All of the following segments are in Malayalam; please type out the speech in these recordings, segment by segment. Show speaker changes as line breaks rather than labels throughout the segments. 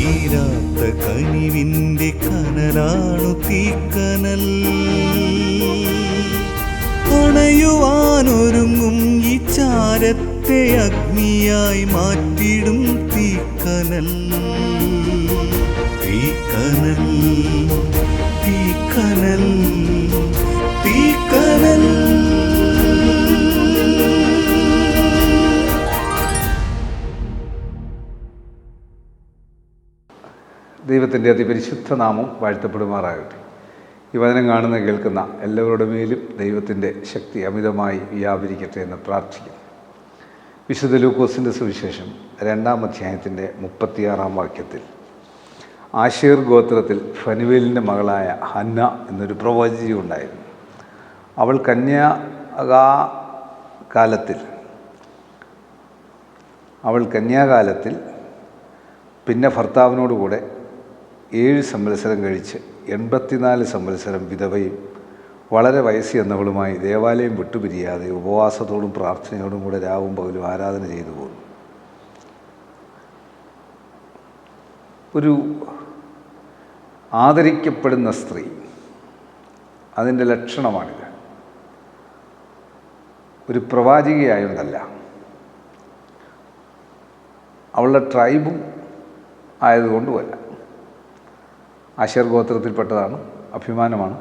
തീരാത്ത കനിവിൻ്റെ കനലാണു തീക്കനൽ. അണയുവാനൊരുങ്ങും ഈ ചാരത്തെ അഗ്നിയായി മാറ്റിടും തീക്കനൽ. തീക്കനൽ, തീക്കനൽ, തീക്കനൽ.
ദൈവത്തിൻ്റെ അതിപരിശുദ്ധ നാമം വാഴ്ത്തപ്പെടുമാറാകട്ടെ. ഈ വചനം കാണുന്ന കേൾക്കുന്ന എല്ലാവരുടെ മേലും ദൈവത്തിൻ്റെ ശക്തി അമിതമായി വ്യാപരിക്കട്ടെ എന്ന് പ്രാർത്ഥിക്കുന്നു. വിശുദ്ധ ലൂക്കോസിൻ്റെ സുവിശേഷം 2-ാം അധ്യായത്തിൻ്റെ 36-ാം വാക്യത്തിൽ ആശേർ ഗോത്രത്തിൽ ഫനുവേലിൻ്റെ മകളായ ഹന്ന എന്നൊരു പ്രവാചകി ഉണ്ടായിരുന്നു. അവൾ കന്യാകാലത്തിൽ പിന്നെ ഭർത്താവിനോടുകൂടെ 7 സംവത്സരം കഴിച്ച് 84 സംവത്സരം വിധവയും വളരെ വയസ്സ് എന്നവളുമായി ദേവാലയം വിട്ടുപിരിയാതെ ഉപവാസത്തോടും പ്രാർത്ഥനയോടും കൂടെ രാവും പകലും ആരാധന ചെയ്തു പോകുന്നു. ഒരു ആദരിക്കപ്പെടുന്ന സ്ത്രീ, അതിൻ്റെ ലക്ഷണമാണിത്. ഒരു പ്രവാചികയായൊന്നല്ല, അവളുടെ ട്രൈബും ആയതുകൊണ്ടുമല്ല. ആശേർ ഗോത്രത്തിൽപ്പെട്ടതാണ്, അഭിമാനമാണ്.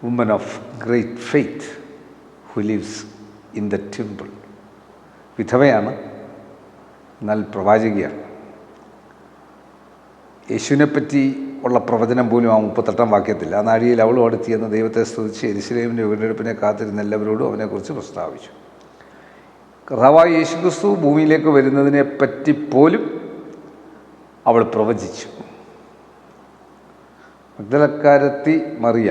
Woman of great faith who lives in the temple. വിധവയാണ്, എന്നാൽ പ്രവാചകിയാണ്. യേശുവിനെപ്പറ്റി ഉള്ള പ്രവചനം പോലും ആ 38-ാം വാക്യത്തിൽ, ആ നാഴികയിൽ അവളും അടുത്തിയെന്ന് ദൈവത്തെ സ്തുതിച്ച് യെരുശലേമിൻ്റെ വീണ്ടെടുപ്പിനെ കാത്തിരുന്ന എല്ലാവരോടും അവനെക്കുറിച്ച് പ്രസ്താവിച്ചു. കർത്താവായ യേശുക്രിസ്തു ഭൂമിയിലേക്ക് വരുന്നതിനെ പറ്റി പോലും അവൾ പ്രവചിച്ചു. മഗ്ദലക്കാരത്തി മറിയ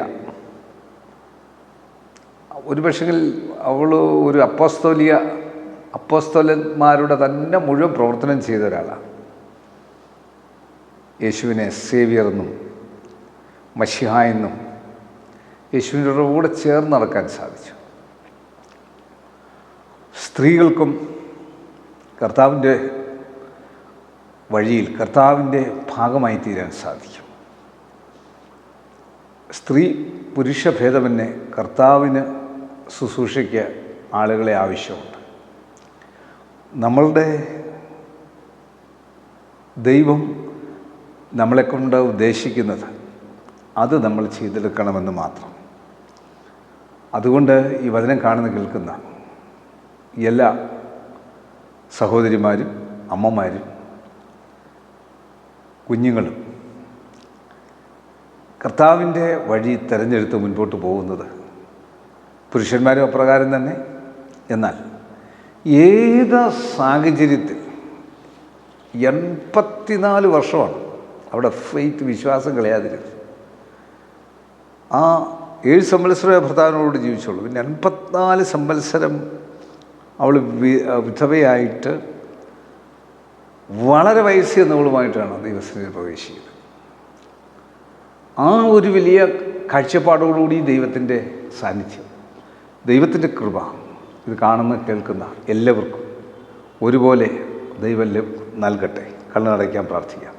ഒരുപക്ഷെങ്കിൽ അവൾ ഒരു അപ്പോസ്തലന്മാരുടെ തന്നെ മുഴുവൻ പ്രവർത്തനം ചെയ്ത ഒരാളാണ്. യേശുവിനെ സേവിയർ എന്നും മശിഹ എന്നും യേശുവിൻ്റെ കൂടെ ചേർന്ന് നടക്കാൻ സാധിച്ചു. സ്ത്രീകൾക്കും കർത്താവിൻ്റെ വഴിയിൽ കർത്താവിൻ്റെ ഭാഗമായി തീരാൻ സാധിക്കും. സ്ത്രീ പുരുഷ ഭേദമന്യേ കർത്താവിന് ശുശ്രൂഷയ്ക്ക് ആളുകളെ ആവശ്യമുണ്ട്. നമ്മളുടെ ദൈവം നമ്മളെക്കൊണ്ട് ഉദ്ദേശിക്കുന്നത് അത് നമ്മൾ ചെയ്തെടുക്കണമെന്ന് മാത്രം. അതുകൊണ്ട് ഈ വചനം കാണുന്ന കേൾക്കുന്ന എല്ലാ സഹോദരിമാരും അമ്മമാരും കുഞ്ഞുങ്ങളും കർത്താവിൻ്റെ വഴി തിരഞ്ഞെടുത്ത് മുൻപോട്ട് പോകുന്നത്, പുരുഷന്മാരും അപ്രകാരം തന്നെ. എന്നാൽ ഏത് സാഹചര്യത്തിൽ 84 വർഷമാണ് അവിടെ ഫെയ്ത്ത്, വിശ്വാസം കളയാതിരുന്നത്. ആ 7 സംവത്സരമേ ഭർത്താവിനോട് ജീവിച്ചുള്ളൂ. പിന്നെ 84 സംവത്സരം അവൾ വിധവയായിട്ട് വളരെ വയസ്സ് എന്നവളുമായിട്ടാണ് ദൈവസന്നിധിയിൽ പ്രവേശിക്കുന്നത്. ആ ഒരു വലിയ കാഴ്ചപ്പാടോടുകൂടി ദൈവത്തിൻ്റെ സാന്നിധ്യം, ദൈവത്തിൻ്റെ കൃപ ഇത് കാണുന്ന കേൾക്കുന്ന എല്ലാവർക്കും ഒരുപോലെ ദൈവം നൽകട്ടെ. കണ്ണടയ്ക്കാൻ പ്രാർത്ഥിക്കാം.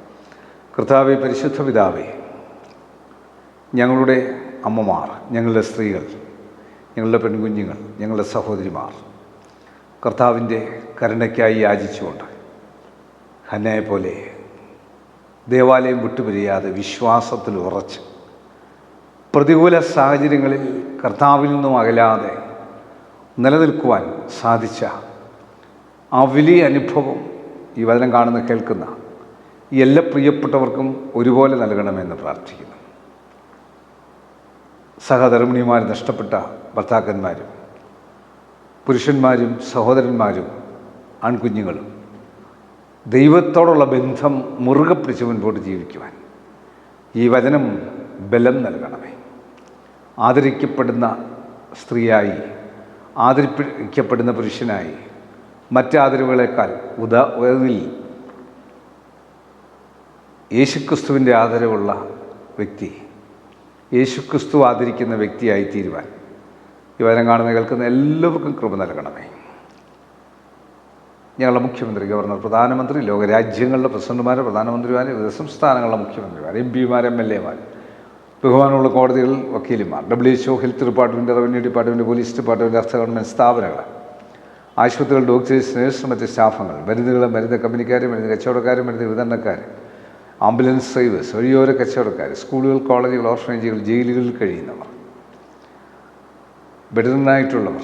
കർത്താവേ, പരിശുദ്ധ പിതാവേ, ഞങ്ങളുടെ അമ്മമാർ, ഞങ്ങളുടെ സ്ത്രീകൾ, ഞങ്ങളുടെ പെൺകുഞ്ഞുങ്ങൾ, ഞങ്ങളുടെ സഹോദരിമാർ കർത്താവിൻ്റെ കരുണയ്ക്കായി യാചിച്ചുകൊണ്ട് ഹന്നയെപ്പോലെ ദേവാലയം വിട്ടുപിരിയാതെ വിശ്വാസത്തിൽ ഉറച്ച് പ്രതികൂല സാഹചര്യങ്ങളിൽ കർത്താവിൽ നിന്നും അകലാതെ നിലനിൽക്കുവാൻ സാധിച്ച ആ വലിയ അനുഭവം ഈ വചനം കാണുന്ന കേൾക്കുന്ന എല്ലാ പ്രിയപ്പെട്ടവർക്കും ഒരുപോലെ നൽകണമെന്ന് പ്രാർത്ഥിക്കുന്നു. സഹധർമ്മിണിമാർ, നഷ്ടപ്പെട്ട ഭർത്താക്കന്മാരും പുരുഷന്മാരും സഹോദരന്മാരും ആൺകുഞ്ഞുങ്ങളും ദൈവത്തോടുള്ള ബന്ധം മുറുകെ പിടിച്ച് മുൻപോട്ട് ജീവിക്കുവാൻ ഈ വചനം ബലം നൽകണമേ. ആദരിക്കപ്പെടുന്ന സ്ത്രീയായി, ആദരിക്കപ്പെടുന്ന പുരുഷനായി, മറ്റാദരവുകളേക്കാൾ ഉയർന്നിൽ യേശുക്രിസ്തുവിൻ്റെ ആദരവുള്ള വ്യക്തി, യേശുക്രിസ്തു ആദരിക്കുന്ന വ്യക്തിയായി തീരുവാൻ ഈ വചനം കാണുന്ന കേൾക്കുന്ന എല്ലാവർക്കും കൃപ നൽകണമേ. ഞങ്ങളുടെ മുഖ്യമന്ത്രി, ഗവർണർ, പ്രധാനമന്ത്രി, ലോകരാജ്യങ്ങളുടെ പ്രസിഡന്റുമാർ, പ്രധാനമന്ത്രിമാർ, വിവിധ സംസ്ഥാനങ്ങളുടെ മുഖ്യമന്ത്രിമാർ, MP-മാർ, MLA-മാർ, ബഹുമാനമുള്ള കോടതികൾ, വക്കീലിമാർ, WHO, health department, revenue department, police department, അർദ്ധ ഗവൺമെൻറ് സ്ഥാപനങ്ങൾ, ആശുപത്രികൾ, ഡോക്ടേഴ്സ്, നേഴ്സ്, മറ്റ് സ്റ്റാഫുകൾ, മരുന്നുകൾ, മരുന്ന് കമ്പനിക്കാർ, മരുന്ന് കച്ചവടക്കാർ, മരുന്ന് വിതരണക്കാർ, ആംബുലൻസ് ഡ്രൈവേഴ്സ്, വഴിയോര കച്ചവടക്കാർ, സ്കൂളുകൾ, കോളേജുകൾ, ഓർഫനേജുകൾ, ജയിലുകളിൽ കഴിയുന്നവർ, ബെഡറിനായിട്ടുള്ളവർ,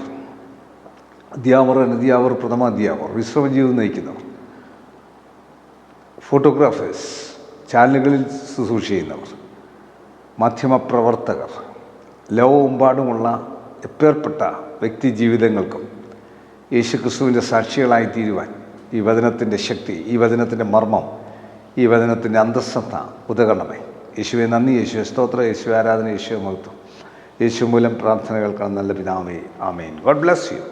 അധ്യാപകർ, അനധ്യാപകർ, പ്രഥമ അധ്യാപകർ, വിശ്രമജീവിതം നയിക്കുന്നവർ, ഫോട്ടോഗ്രാഫേഴ്സ്, ചാനലുകളിൽ ശുശ്രൂഷ ചെയ്യുന്നവർ, മാധ്യമപ്രവർത്തകർ, ലോകമെമ്പാടുമുള്ള എപ്പേർപ്പെട്ട വ്യക്തി ജീവിതങ്ങൾക്കും യേശുക്രിസ്തുവിൻ്റെ സാക്ഷികളായി തീരുവാൻ ഈ വചനത്തിൻ്റെ ശക്തി, ഈ വചനത്തിൻ്റെ മർമ്മം, ഈ വചനത്തിൻ്റെ അന്തസ്സത്ത ഉതകണമേ. യേശുവെ നന്ദി, യേശുവെ സ്തോത്രം, യേശുവെ ആരാധന, യേശുവെ മഹത്വം. യേശു മൂലം പ്രാർത്ഥന കേൾക്കണം നല്ല പിതാവേ, ആമേൻ. God bless you.